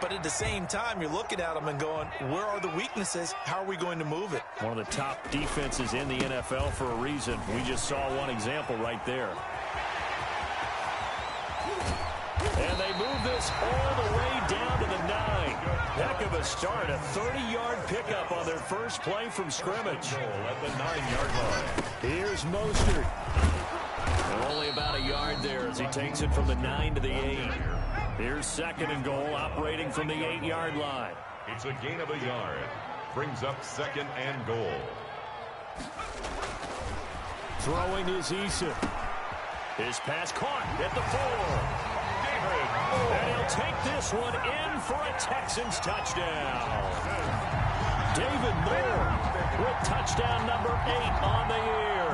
But at the same time, you're looking at them and going, where are the weaknesses? How are we going to move it? One of the top defenses in the NFL for a reason. We just saw one example right there. And they move this all the way down to the 9. Heck of a start. A 30-yard pickup on their first play from scrimmage. At the 9-yard line. Here's Mostert. And only about a yard there as he takes it from the 9 to the 8. Here's 2nd and goal, operating from the 8-yard line. It's a gain of a yard. Brings up 2nd and goal. Throwing is Eason. His pass caught at the 4. And he'll take this one in for a Texans touchdown. David Moore with touchdown number 8 on the year.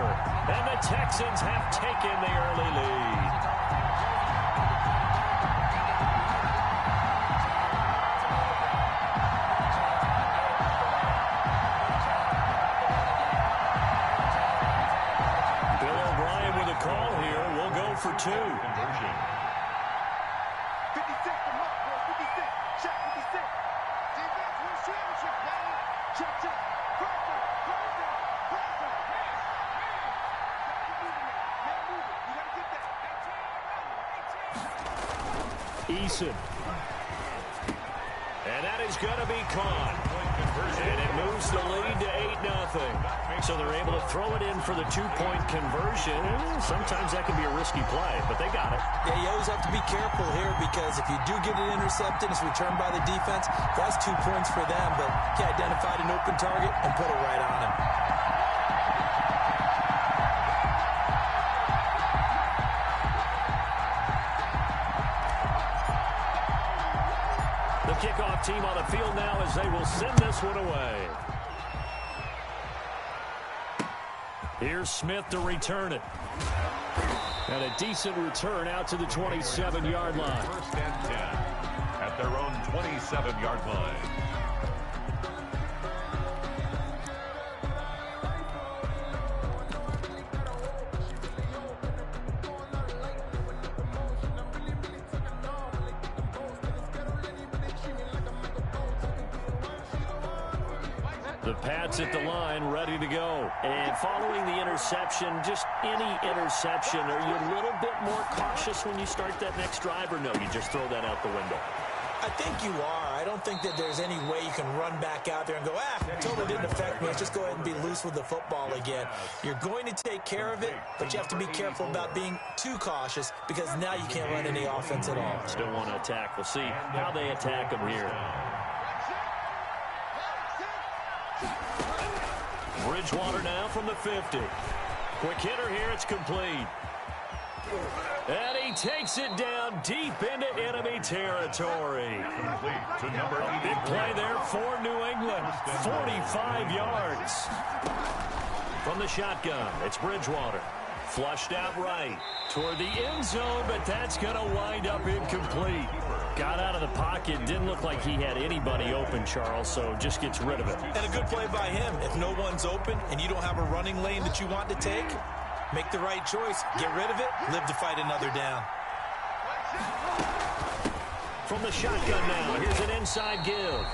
And the Texans have taken the early lead. Bill O'Brien with a call here. We'll go for 2. Conversion. 56, the mark, bro. 56. Check 56. Defense wins championship, man. Check, check. Pressure, pressure, pressure. Man, move it. You got to get that. Eason. And that is going to be caught. And it moves the lead to 8-0. So they're able to throw it in for the 2-point conversion. Sometimes that can be a risky play, but they got it. Yeah, you always have to be careful here because if you do get it intercepted, it's returned by the defense, that's 2 points for them. But he identified an open target and put it right on him. The kickoff team on the field now as they will send this one away. Here's Smith to return it. And a decent return out to the 27-yard line. 1st and 10 at their own 27-yard line. The Pats at the line, ready to go. And following the interception, just any interception, are you a little bit more cautious when you start that next drive, or no, you just throw that out the window? I think you are. I don't think that there's any way you can run back out there and go, it totally didn't affect me. Let's just go ahead and be loose with the football again. You're going to take care of it, but you have to be careful about being too cautious because now you can't run any offense at all. Still want to attack. We'll see how they attack them here. Bridgewater now from the 50. Quick hitter here. It's complete. And he takes it down deep into enemy territory. Complete to number 8. Big play there for New England. 45 yards. From the shotgun, it's Bridgewater. Flushed out right toward the end zone, but that's going to wind up incomplete. Got out of the pocket. Didn't look like he had anybody open, Charles, so just gets rid of it. And a good play by him. If no one's open and you don't have a running lane that you want to take, make the right choice. Get rid of it. Live to fight another down. From the shotgun now, here's an inside give.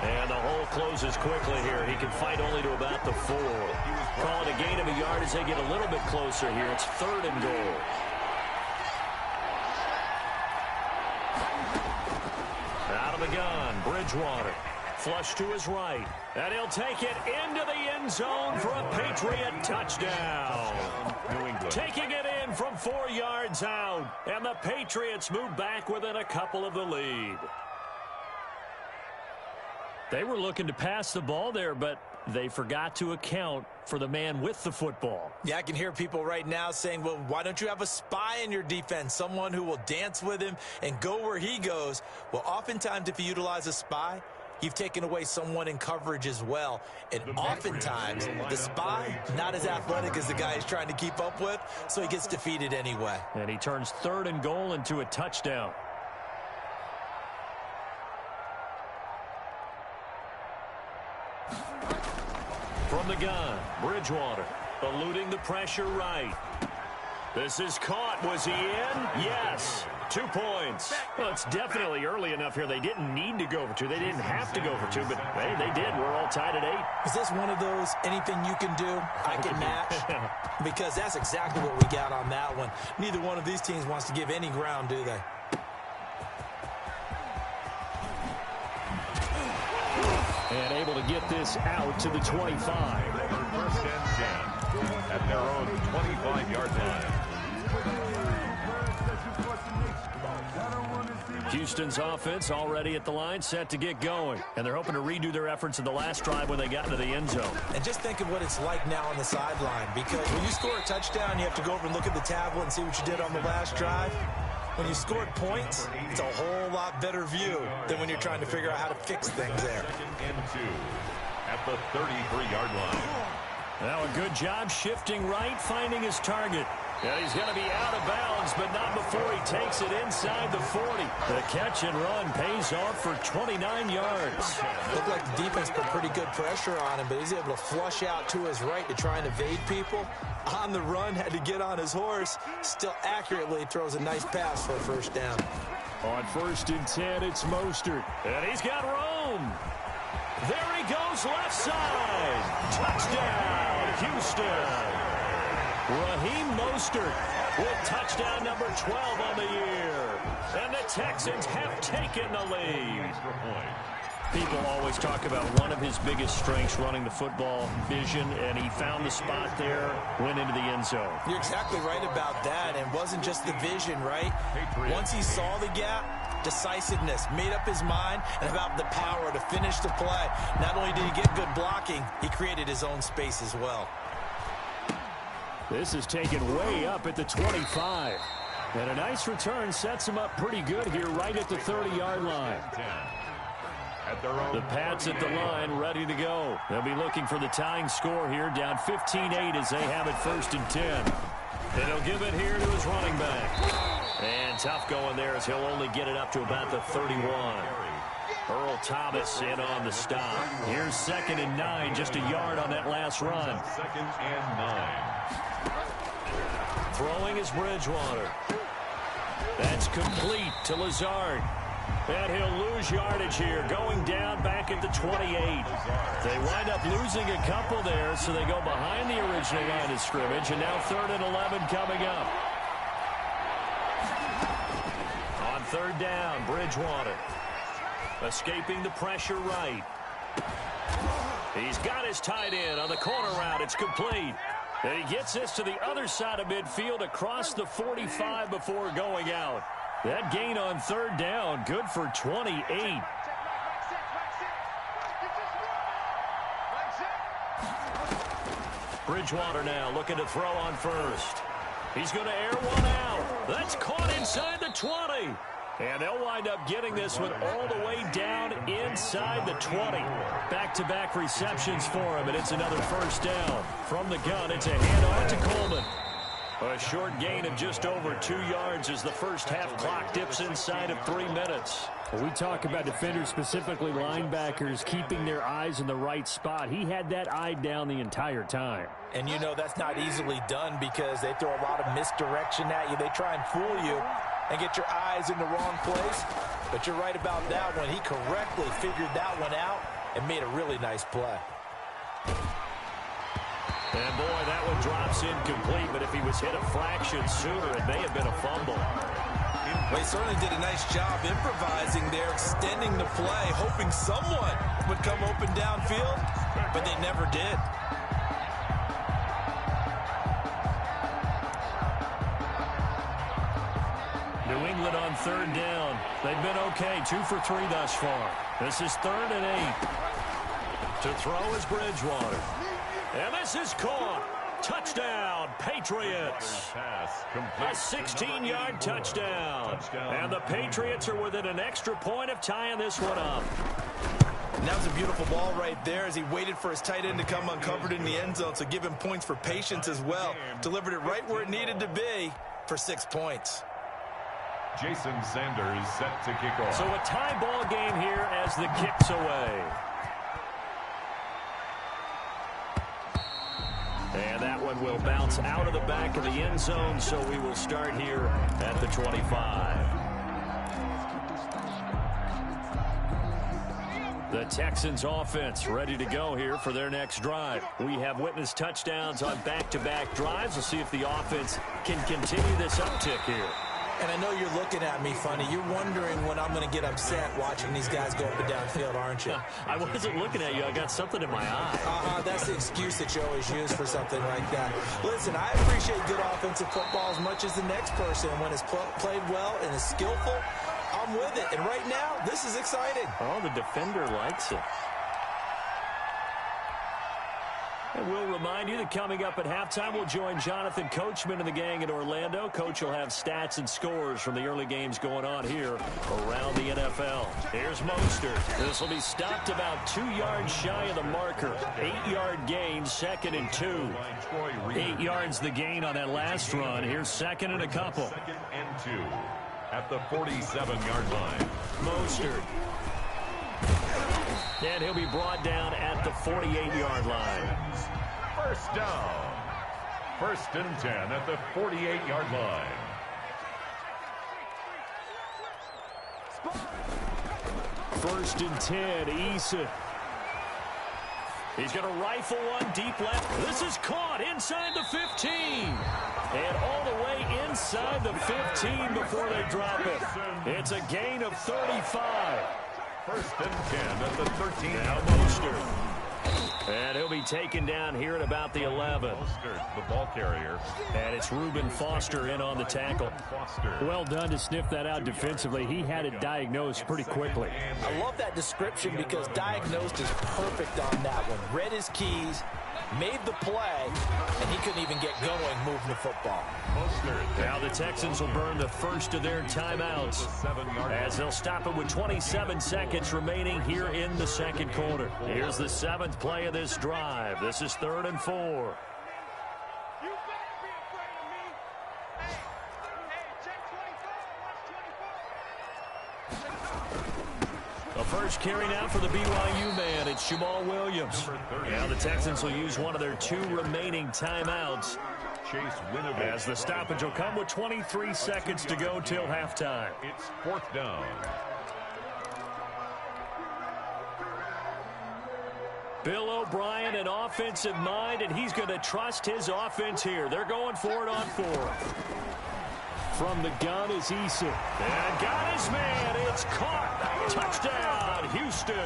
And the hole closes quickly here. He can fight only to about the 4. Call it a gain of a yard as they get a little bit closer here. It's 3rd and goal. Out of the gun, Bridgewater. Flush to his right. And he'll take it into the end zone for a Patriot touchdown. New England. Taking it in from 4 yards out. And the Patriots move back within a couple of the lead. They were looking to pass the ball there, but they forgot to account for the man with the football. Yeah, I can hear people right now saying, well, why don't you have a spy in your defense, someone who will dance with him and go where he goes? Well, oftentimes if you utilize a spy, you've taken away someone in coverage as well. And oftentimes, the spy, not as athletic as the guy he's trying to keep up with, so he gets defeated anyway. And he turns 3rd and goal into a touchdown. From the gun, Bridgewater, eluding the pressure right. This is caught. Was he in? Yes. 2 points. Well, it's definitely early enough here. They didn't need to go for 2. They didn't have to go for 2, but, hey, they did. We're all tied at 8. Is this one of those anything you can do, I can match? Because that's exactly what we got on that one. Neither one of these teams wants to give any ground, do they? And able to get this out to the 25. First and 10 at their own 25-yard line. Houston's offense already at the line, set to get going. And they're hoping to redo their efforts in the last drive when they got into the end zone. And just think of what it's like now on the sideline, because when you score a touchdown, you have to go over and look at the tablet and see what you did on the last drive. When you scored points, it's a whole lot better view than when you're trying to figure out how to fix things there. Second and 2 at the 33-yard line. Now a good job shifting right, finding his target. And he's going to be out of bounds, but not before he takes it inside the 40. The catch and run pays off for 29 yards. Looked like the defense put pretty good pressure on him, but he's able to flush out to his right to try and evade people. On the run, had to get on his horse. Still accurately throws a nice pass for a first down. On 1st and 10, it's Mostert. And he's got room. There he goes, left side. Touchdown, Houston. Raheem Mostert with touchdown number 12 on the year. And the Texans have taken the lead. People always talk about one of his biggest strengths, running the football, vision, and he found the spot there, went into the end zone. You're exactly right about that, and wasn't just the vision, right? Once he saw the gap, decisiveness, made up his mind, and about the power to finish the play. Not only did he get good blocking, he created his own space as well. This is taken way up at the 25. And a nice return sets him up pretty good here right at the 30-yard line. The Pats at the line, ready to go. They'll be looking for the tying score here, down 15-8 as they have it 1st and 10. And he'll give it here to his running back. And tough going there as he'll only get it up to about the 31. Earl Thomas in on the stop. Here's 2nd and 9, just a yard on that last run. 2nd and 9. Throwing is Bridgewater. That's complete to Lazard. And he'll lose yardage here, going down back at the 28. They wind up losing a couple there, so they go behind the original line of scrimmage, and now 3rd and 11 coming up. On 3rd down, Bridgewater. Escaping the pressure right. He's got his tight end on the corner route. It's complete. And he gets this to the other side of midfield across the 45 before going out. That gain on 3rd down, good for 28. Bridgewater now looking to throw on 1st. He's going to air one out. That's caught inside the 20. And they'll wind up getting this one all the way down inside the 20. Back-to-back receptions for him, and it's another 1st down. From the gun, it's a handoff to Coleman. A short gain of just over 2 yards as the first half clock dips inside of 3 minutes. Well, we talk about defenders, specifically linebackers, keeping their eyes in the right spot. He had that eye down the entire time. And you know that's not easily done because they throw a lot of misdirection at you. They try and fool you and get your eyes in the wrong place. But you're right about that one. He correctly figured that one out and made a really nice play. And, boy, that one drops incomplete, but if he was hit a fraction sooner, it may have been a fumble. Well, he certainly did a nice job improvising there, extending the play, hoping someone would come open downfield, but they never did. New England on 3rd down. They've been okay, 2 for 3 thus far. This is 3rd and 8. To throw is Bridgewater. And this is caught. Touchdown, Patriots. A 16-yard touchdown. And the Patriots are within an extra point of tying this one up. And that was a beautiful ball right there as he waited for his tight end to come uncovered in the end zone, so give him points for patience as well. Delivered it right where it needed to be for 6 points. Jason Sanders set to kick off. So a tie ball game here as the kick's away. And that one will bounce out of the back of the end zone, so we will start here at the 25. The Texans offense ready to go here for their next drive. We have witnessed touchdowns on back-to-back drives. We'll see if the offense can continue this uptick here. And I know you're looking at me funny. You're wondering when I'm going to get upset watching these guys go up and down field, aren't you? I wasn't looking at you. I got something in my eye. That's the excuse that you always use for something like that. Listen, I appreciate good offensive football as much as the next person. When it's played well and is skillful, I'm with it. And right now, this is exciting. Oh, the defender likes it. And we'll remind you that coming up at halftime, we'll join Jonathan Coachman and the gang in Orlando. Coach will have stats and scores from the early games going on here around the NFL. Here's Mostert. This will be stopped about 2 yards shy of the marker. 8-yard gain, 2nd and 2. 8 yards the gain on that last run. Here's 2nd and a couple. 2nd and 2 at the 47-yard line. Mostert. And he'll be brought down at the 48-yard line. First down. 1st and 10 at the 48-yard line. First and 10, Issa. He's going to rifle one deep left. This is caught inside the 15. And all the way inside the 15 before they drop it. It's a gain of 35. 1st and 10 at the 13. Now Mostert. And he'll be taken down here at about the 11. Mostert, the ball carrier. And it's Reuben Foster in on the tackle. Well done to sniff that out defensively. He had it diagnosed pretty quickly. I love that description because diagnosed is perfect on that one. Read his keys, made the play, and he couldn't even get going moving the football. Now the Texans will burn the first of their timeouts as they'll stop it with 27 seconds remaining here in the second quarter. Here's the 7th play of this drive. This is 3rd and 4. The first carry now for the BYU man. It's Jamal Williams. Now the Texans will use one of their 2 remaining timeouts as the stoppage will come with 23 seconds to go till halftime. It's 4th down. Bill O'Brien, an offensive mind, and he's going to trust his offense here. They're going for it on 4th. From the gun is Issa. And got his man. It's caught. Touchdown, Houston.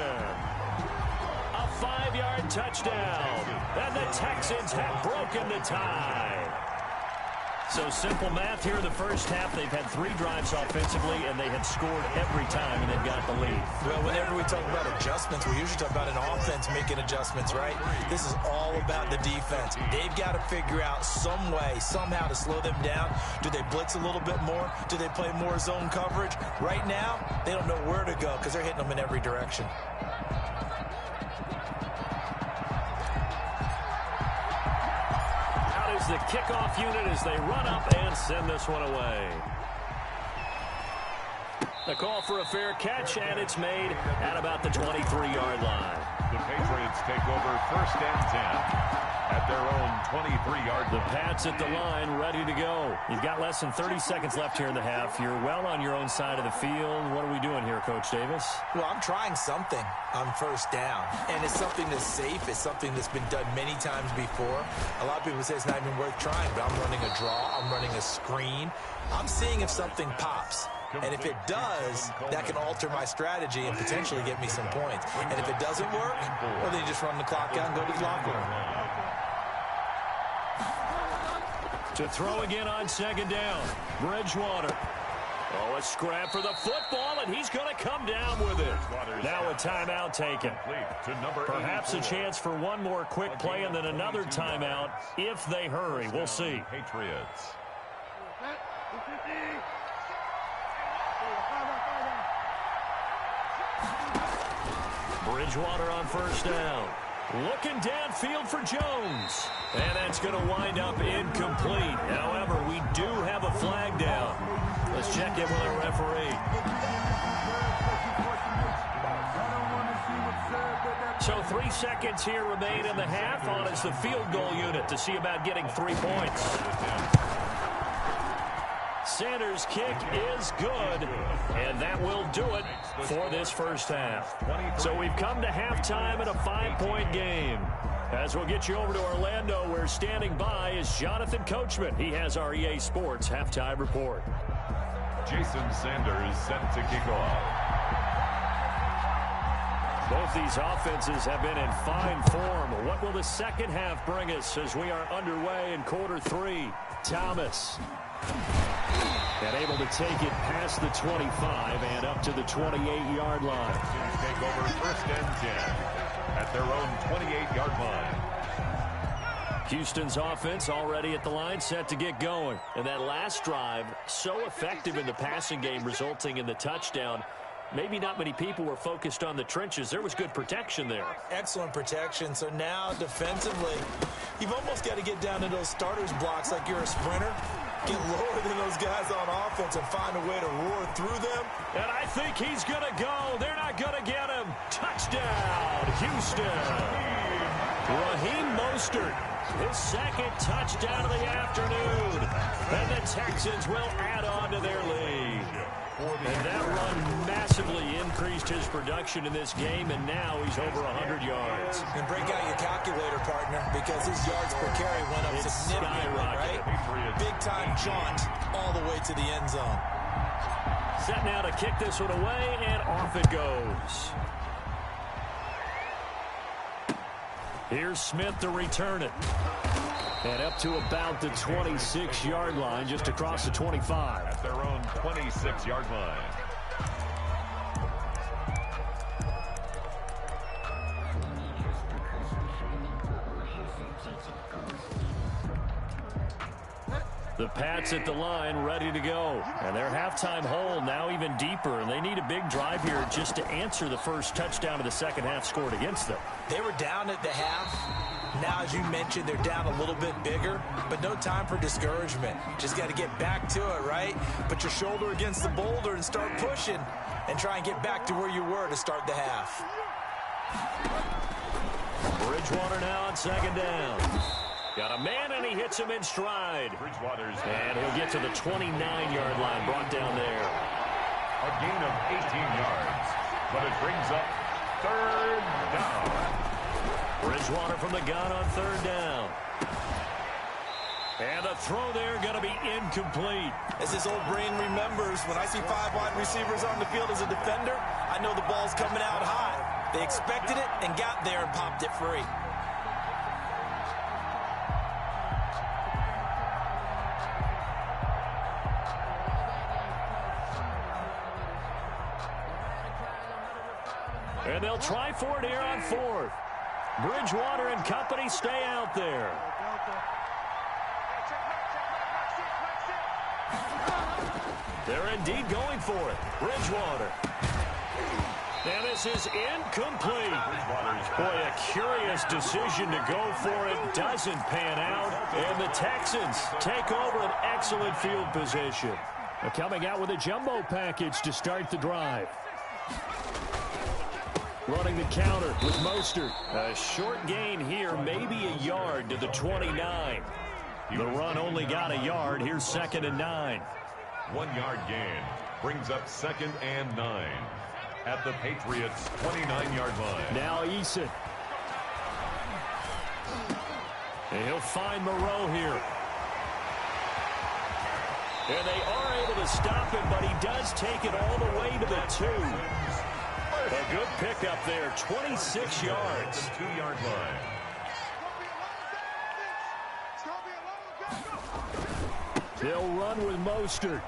A 5-yard touchdown. And the Texans have broken the tie. So simple math here in the first half. They've had 3 drives offensively, and they have scored every time, and they've got the lead. Well, whenever we talk about adjustments, we usually talk about an offense making adjustments, right? This is all about the defense. They've got to figure out some way, somehow to slow them down. Do they blitz a little bit more? Do they play more zone coverage? Right now, they don't know where to go because they're hitting them in every direction. The kickoff unit as they run up and send this one away. The call for a fair catch, and it's made at about the 23-yard line. The Patriots take over 1st and 10 at their own 23-yard line. The Pats at the line, ready to go. You've got less than 30 seconds left here in the half. You're well on your own side of the field. What are we doing here, Coach Davis? Well, I'm trying something on 1st down, and it's something that's safe. It's something that's been done many times before. A lot of people say it's not even worth trying, but I'm running a draw. I'm running a screen. I'm seeing if something pops. And if it does, that can alter my strategy and potentially get me some points. And if it doesn't work, well, then you just run the clock out and go to the locker room. To throw again on 2nd down, Bridgewater. Oh, a scrap for the football, and he's going to come down with it. Now a timeout taken. Perhaps a chance for one more quick play and then another timeout if they hurry. We'll see. Patriots. Bridgewater on 1st down. Looking downfield for Jones. And that's going to wind up incomplete. However, we do have a flag down. Let's check in with our referee. So 3 seconds here remain in the half. On is the field goal unit to see about getting 3 points. Sanders' kick is good, and that will do it for this first half. So we've come to halftime in a 5-point game. As we'll get you over to Orlando, where standing by is Jonathan Coachman. He has our EA Sports halftime report. Jason Sanders set to kick off. Both these offenses have been in fine form. What will the second half bring us as we are underway in quarter 3? Thomas. And able to take it past the 25 and up to the 28-yard line. Take over first and 10 at their own 28-yard line. Houston's offense already at the line, set to get going. And that last drive, so effective in the passing game, resulting in the touchdown. Maybe not many people were focused on the trenches. There was good protection there. Excellent protection. So now defensively, you've almost got to get down to those starters blocks like you're a sprinter. Get lower than those guys on offense and find a way to roar through them. And I think he's going to go. They're not going to get him. Touchdown, Houston. Raheem Mostert, his second touchdown of the afternoon. And the Texans will add on to their lead. And that run massively increased his production in this game, and now he's over 100 yards. And break out your calculator, partner, because his yards per carry went up significantly, right? Big-time jaunt all the way to the end zone. Set now to kick this one away, and off it goes. Here's Smith to return it. And up to about the 26-yard line, just across the 25. At their own 26-yard line. The Pats at the line, ready to go. And their halftime hole now even deeper, and they need a big drive here just to answer the first touchdown of the second half scored against them. They were down at the half. Now, as you mentioned, they're down a little bit bigger, but no time for discouragement. Just got to get back to it, right? Put your shoulder against the boulder and start pushing and try and get back to where you were to start the half. Bridgewater now on second down. Got a man, and he hits him in stride. And he'll get to the 29-yard line, brought down there. A gain of 18 yards, but it brings up third down. Bridgewater from the gun on third down. And the throw there going to be incomplete. As his old brain remembers, when I see 5 wide receivers on the field as a defender, I know the ball's coming out high. They expected it and got there and popped it free. And they'll try for it here on fourth. Bridgewater and company stay out there. They're indeed going for it. Bridgewater. And this is incomplete. Boy, a curious decision to go for it. Doesn't pan out. And the Texans take over an excellent field position. They're coming out with a jumbo package to start the drive. Running the counter with Mostert. A short gain here, maybe a yard to the 29. The run only got a yard. Here's 2nd and 9. 1 yard gain brings up 2nd and 9 at the Patriots' 29-yard line. Now Eason. And he'll find Moreau here. And they are able to stop him, but he does take it all the way to the 2. A good pickup there, 26 yards. 2-yard line. They'll run with Mostert.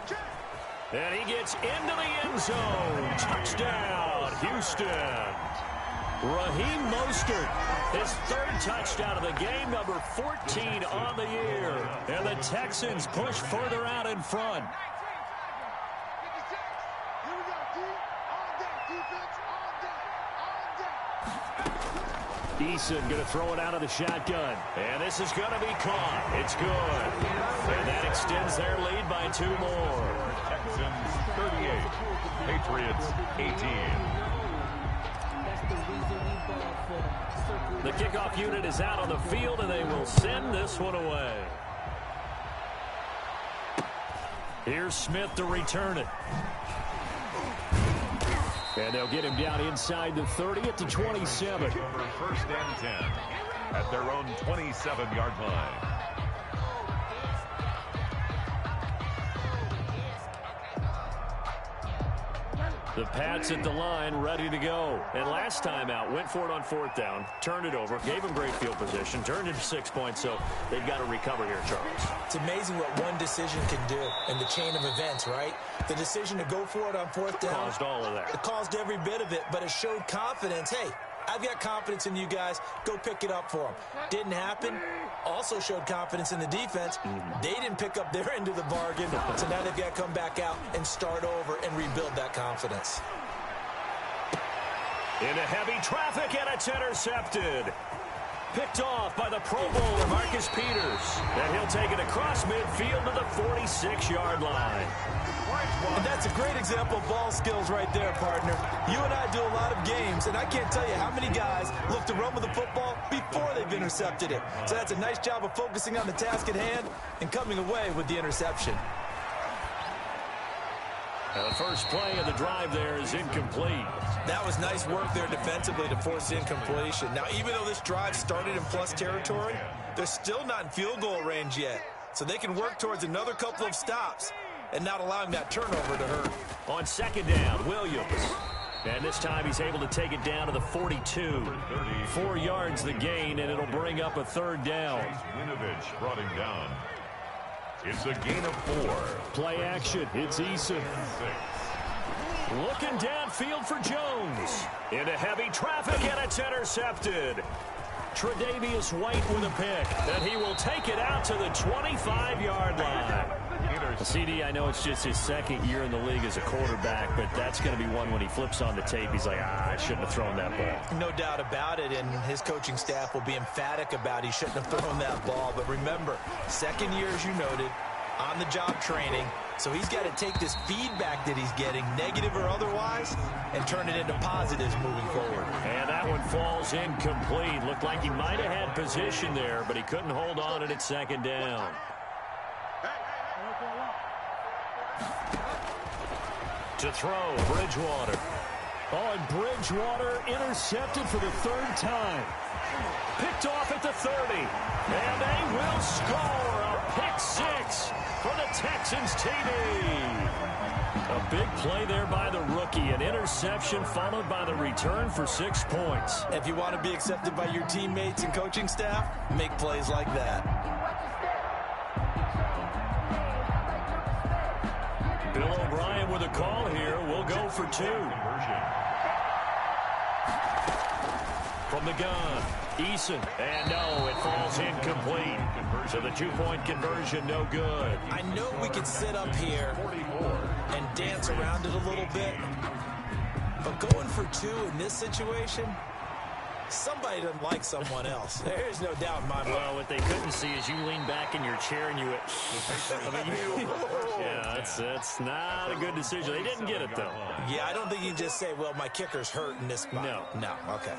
And he gets into the end zone. Touchdown, Houston. Raheem Mostert, his 3rd touchdown of the game, number 14 on the year. And the Texans push further out in front. Eason going to throw it out of the shotgun. And this is going to be caught. It's good. And that extends their lead by 2 more. Texans 38, Patriots 18. The kickoff unit is out on the field, and they will send this one away. Here's Smith to return it. And they'll get him down inside the 30 at the 27. Over first and 10 at their own 27-yard line. The Pats at the line, ready to go. And last time out, went for it on 4th down, turned it over, gave him great field position, turned it to 6 points, so they've got to recover here, Charles. It's amazing what one decision can do in the chain of events, right? The decision to go for it on 4th down. Caused all of that. It caused every bit of it, but it showed confidence. Hey, I've got confidence in you guys. Go pick it up for them. Didn't happen. Also showed confidence in the defense. They didn't pick up their end of the bargain, so now they've got to come back out and start over and rebuild that confidence. Into heavy traffic, and it's intercepted. Picked off by the Pro Bowler, Marcus Peters. And he'll take it across midfield to the 46-yard line. And that's a great example of ball skills right there, partner. You and I do a lot of games, and I can't tell you how many guys look to run with the football before they've intercepted it. So that's a nice job of focusing on the task at hand and coming away with the interception. The first play of the drive there is incomplete. That was nice work there defensively to force incompletion. Now, even though this drive started in plus territory, they're still not in field goal range yet. So they can work towards another couple of stops and not allowing that turnover to hurt. On 2nd down, Williams. And this time he's able to take it down to the 42. 4 yards the gain, and it'll bring up a 3rd down. Winovich brought him down. It's a gain of 4. Play action. It's Eason. Looking downfield for Jones. Into heavy traffic, and it's intercepted. Tre'Davious White with a pick, and he will take it out to the 25-yard line. CD, I know it's just his 2nd year in the league as a quarterback, but that's going to be one when he flips on the tape. He's like, I shouldn't have thrown that ball. No doubt about it, and his coaching staff will be emphatic about he shouldn't have thrown that ball. But remember, 2nd year, as you noted, on-the-job training. So he's got to take this feedback that he's getting, negative or otherwise, and turn it into positives moving forward. And that one falls incomplete. Looked like he might have had position there, but he couldn't hold on it at 2nd down. To throw, Bridgewater. Oh, and Bridgewater intercepted for the 3rd time. Picked off at the 30. And they will score a pick 6 for the Texans TD. A big play there by the rookie. An interception followed by the return for 6 points. If you want to be accepted by your teammates and coaching staff, make plays like that. Bill O'Brien with a call here. We'll go for 2. From the gun, Eason. And no, it falls incomplete. So the 2-point conversion, no good. I know we can sit up here and dance around it a little bit, but going for 2 in this situation, somebody doesn't like someone else. There's no doubt in my mind. Well, what they couldn't see is you lean back in your chair and you went, yeah, that's not a good decision. They didn't get it, though. Yeah, I don't think you can just say, well, my kicker's hurt in this spot. No, okay.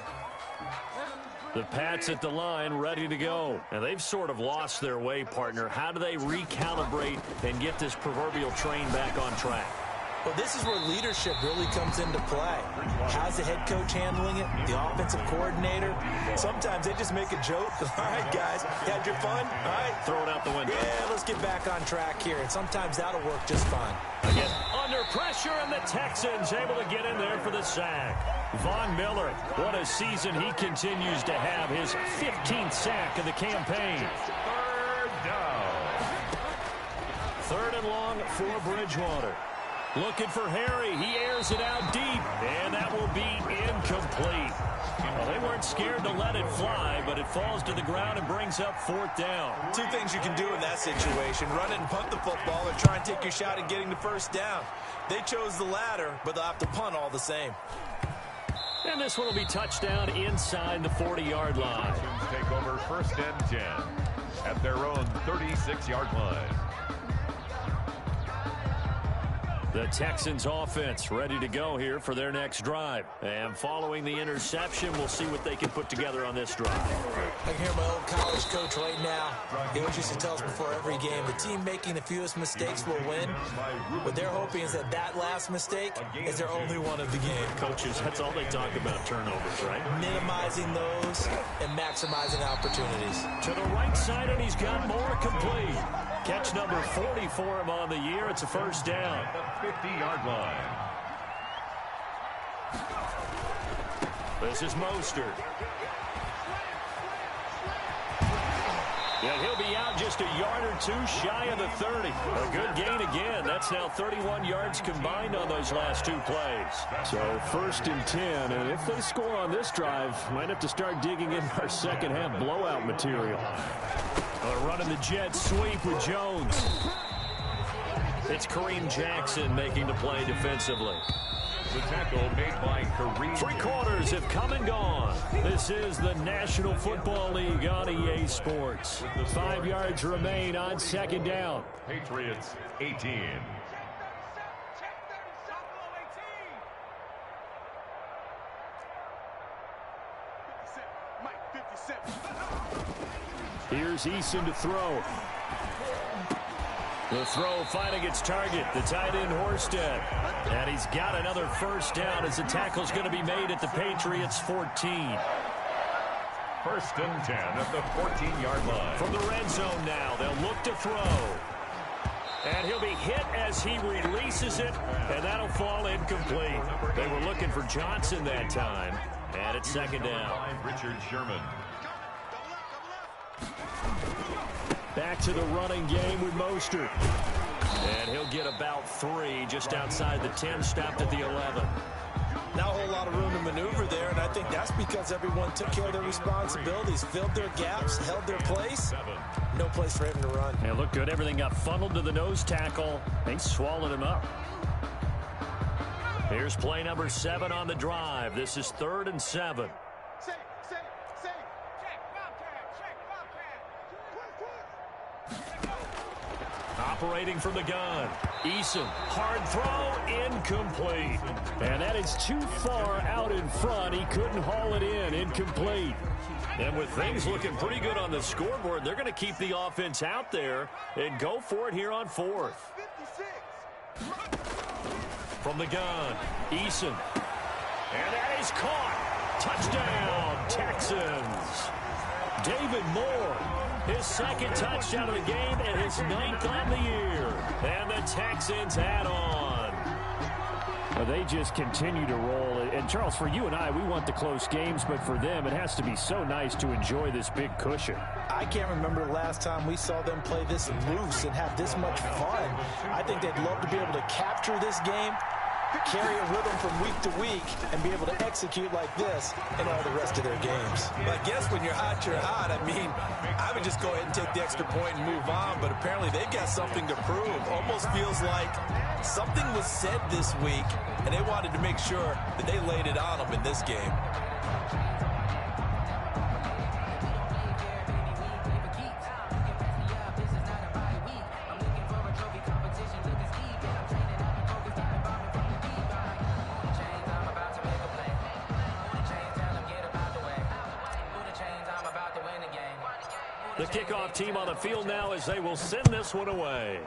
The Pats at the line, ready to go. And they've sort of lost their way, partner. How do they recalibrate and get this proverbial train back on track? Well, this is where leadership really comes into play. How's the head coach handling it? The offensive coordinator? Sometimes they just make a joke. All right, guys, had your fun? All right. Throw it out the window. Yeah, let's get back on track here. And sometimes that'll work just fine. Again, under pressure, and the Texans able to get in there for the sack. Von Miller, what a season he continues to have. His 15th sack of the campaign. 3rd down. 3rd and long for Bridgewater. Looking for Harry. He airs it out deep, and that will be incomplete. Well, they weren't scared to let it fly, but it falls to the ground and brings up 4th down. 2 things you can do in that situation: run it and punt the football, or try and take your shot at getting the 1st down. They chose the latter, but they'll have to punt all the same. And this one will be touchdown inside the 40-yard line. Texans take over 1st and 10 at their own 36-yard line. The Texans offense ready to go here for their next drive. And following the interception, we'll see what they can put together on this drive. I can hear my old college coach right now. He always used to tell us before every game, the team making the fewest mistakes will win. What they're hoping is that that last mistake is their only one of the game. Coaches, that's all they talk about, turnovers, right? Minimizing those and maximizing opportunities. To the right side, and he's got more complete. Catch number 40 for him on the year. It's a first down. The 50-yard line. This is Mostert. Yeah, he'll be out just a yard or two shy of the 30. A good gain again. That's now 31 yards combined on those last two plays. So 1st and 10, and if they score on this drive, might have to start digging in our second half blowout material. Running the jet sweep with Jones. It's Kareem Jackson making the play defensively. The tackle made by Kareem. 3 quarters have come and gone. This is the National Football League on EA Sports. 5 yards remain on second down. Patriots 18. Here's Eason to throw. The throw finding its target, the tight end Horsted. And he's got another first down as the tackle's going to be made at the Patriots 14. 1st and 10 at the 14-yard line. From the red zone now, they'll look to throw. And he'll be hit as he releases it, and that'll fall incomplete. They were looking for Johnson that time, and it's second down. Richard Sherman. Back to the running game with Mostert. And he'll get about 3 just outside the 10, stopped at the 11. Not a whole lot of room to maneuver there, and I think that's because everyone took care of their responsibilities, filled their gaps, held their place. No place for him to run. And look good. Everything got funneled to the nose tackle. They swallowed him up. Here's play number 7 on the drive. This is 3rd and 7. Operating from the gun. Eason, hard throw, incomplete. And that is too far out in front. He couldn't haul it in, incomplete. And with things looking pretty good on the scoreboard, they're going to keep the offense out there and go for it here on 4th. From the gun, Eason. And that is caught. Touchdown, Texans. David Moore. His 2nd touchdown of the game and his 9th on the year. And the Texans add on. Well, they just continue to roll. And, Charles, for you and I, we want the close games, but for them, it has to be so nice to enjoy this big cushion. I can't remember the last time we saw them play this loose and have this much fun. I think they'd love to be able to capture this game, carry a rhythm from week to week, and be able to execute like this in all the rest of their games. But I guess when you're hot, you're hot. I mean, I would just go ahead and take the extra point and move on, but apparently they've got something to prove. Almost feels like something was said this week, and they wanted to make sure that they laid it on them in this game. The kickoff team on the field now as they will send this one away.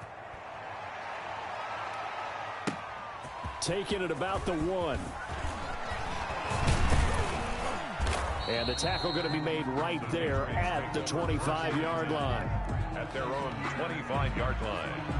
Taking it about the 1. And the tackle going to be made right there at the 25-yard line. At their own 25-yard line.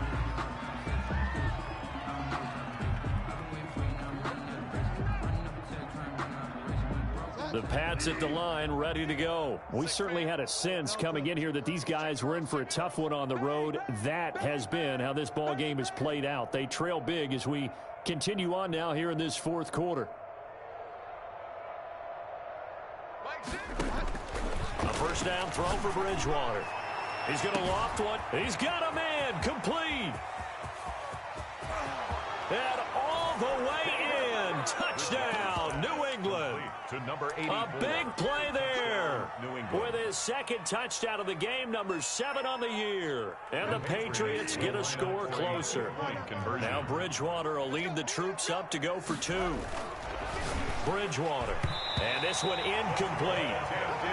The Pats at the line, ready to go. We certainly had a sense coming in here that these guys were in for a tough one on the road. That has been how this ball game has played out. They trail big as we continue on now here in this 4th quarter. A first down throw for Bridgewater. He's going to loft one. He's got a man, complete. And all the way in. Touchdown, New England. to number 84. A big play there. New England. With his second touchdown of the game, number 7 on the year. And the Patriots get a score closer. Now Bridgewater will lead the troops up to go for 2. Bridgewater. And this one incomplete.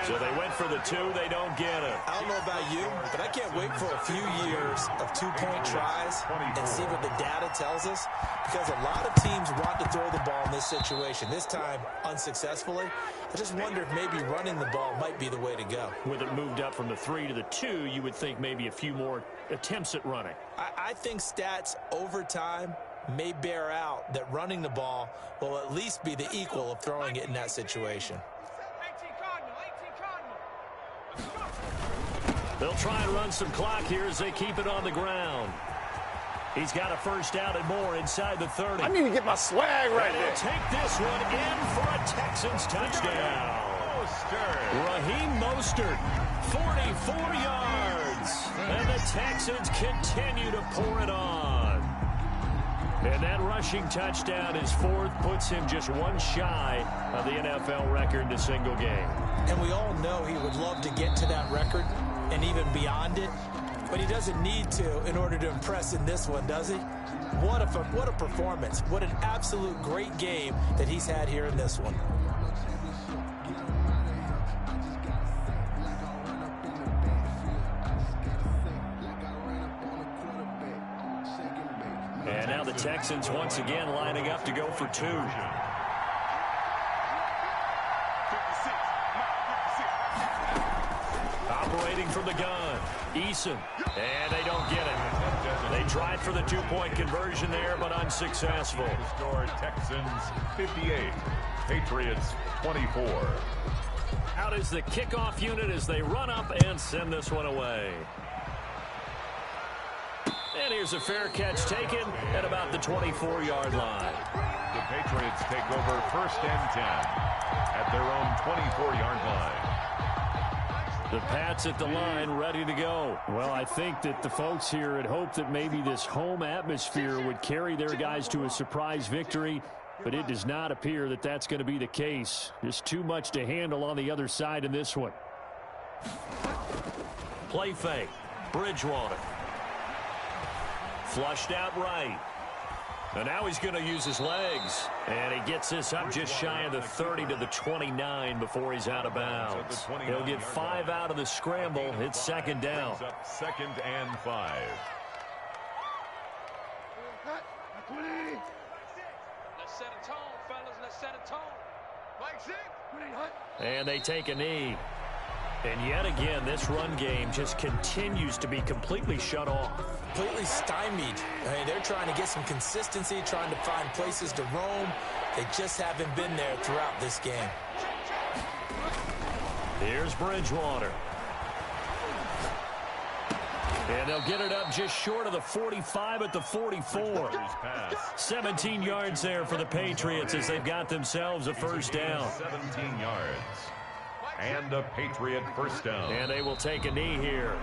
So they went for the 2. They don't get it. I don't know about you, but I can't wait for a few years of two-point tries and see what the data tells us, because a lot of teams want to throw the ball in this situation. This time, unsuccessfully. I just wonder if maybe running the ball might be the way to go. With it moved up from the 3 to the 2, you would think maybe a few more attempts at running. I think stats over time may bear out that running the ball will at least be the equal of throwing it in that situation. They'll try and run some clock here as they keep it on the ground. He's got a first down and more inside the 30. I need to get my swag right there. Take this one in for a Texans touchdown. Raheem Mostert, 44 yards. And the Texans continue to pour it on. And that rushing touchdown is 4th, puts him just one shy of the NFL record in a single game. And we all know he would love to get to that record and even beyond it, but he doesn't need to in order to impress in this one, does he? What a performance. What an absolute great game that he's had here in this one. And now the Texans once again lining up to go for 2. Operating from the gun, Eason, and they don't get it. They tried for the 2-point conversion there, but unsuccessful. Score Texans 58, Patriots 24. Out is the kickoff unit as they run up and send this one away. And here's a fair catch taken at about the 24-yard line. The Patriots take over 1st and 10 at their own 24-yard line. The Pats at the line, ready to go. Well, I think that the folks here had hoped that maybe this home atmosphere would carry their guys to a surprise victory, but it does not appear that that's going to be the case. Just too much to handle on the other side in this one. Play fake. Bridgewater. Flushed out right. And now he's going to use his legs. And he gets this up just shy of the 30 to the 29 before he's out of bounds. He'll get 5 out of the scramble. It's 2nd down. 2nd and 5. Let's set a tone, fellas. Let's set a tone. And they take a knee. And yet again, this run game just continues to be completely shut off. Completely stymied. I mean, they're trying to get some consistency, trying to find places to roam. They just haven't been there throughout this game. Here's Bridgewater. And they'll get it up just short of the 45 at the 44. 17 yards there for the Patriots as they've got themselves a first down. 17 yards. And a Patriot first down. And they will take a knee here.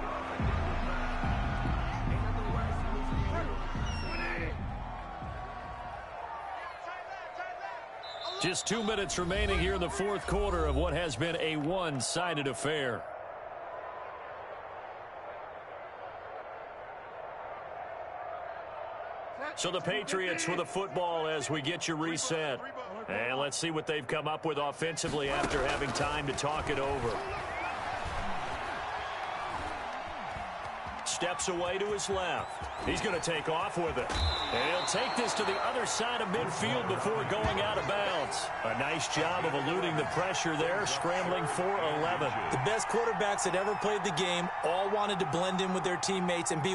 Just 2 minutes remaining here in the 4th quarter of what has been a one-sided affair. So the Patriots with the football as we get you reset. And let's see what they've come up with offensively after having time to talk it over. Steps away to his left. He's going to take off with it. And he'll take this to the other side of midfield before going out of bounds. A nice job of eluding the pressure there, scrambling for 11. The best quarterbacks that ever played the game all wanted to blend in with their teammates and be...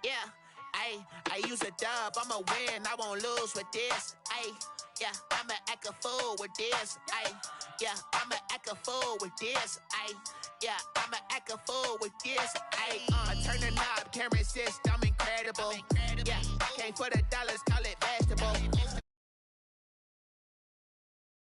Yeah, I use a dub, I'ma win, I won't lose with this. Yeah, I'ma act a fool with this. Yeah, I'ma act a fool with this. Yeah, I'ma act a fool with this. I turn the knob, can't resist, I'm incredible. Yeah, came for the dollars, call it bad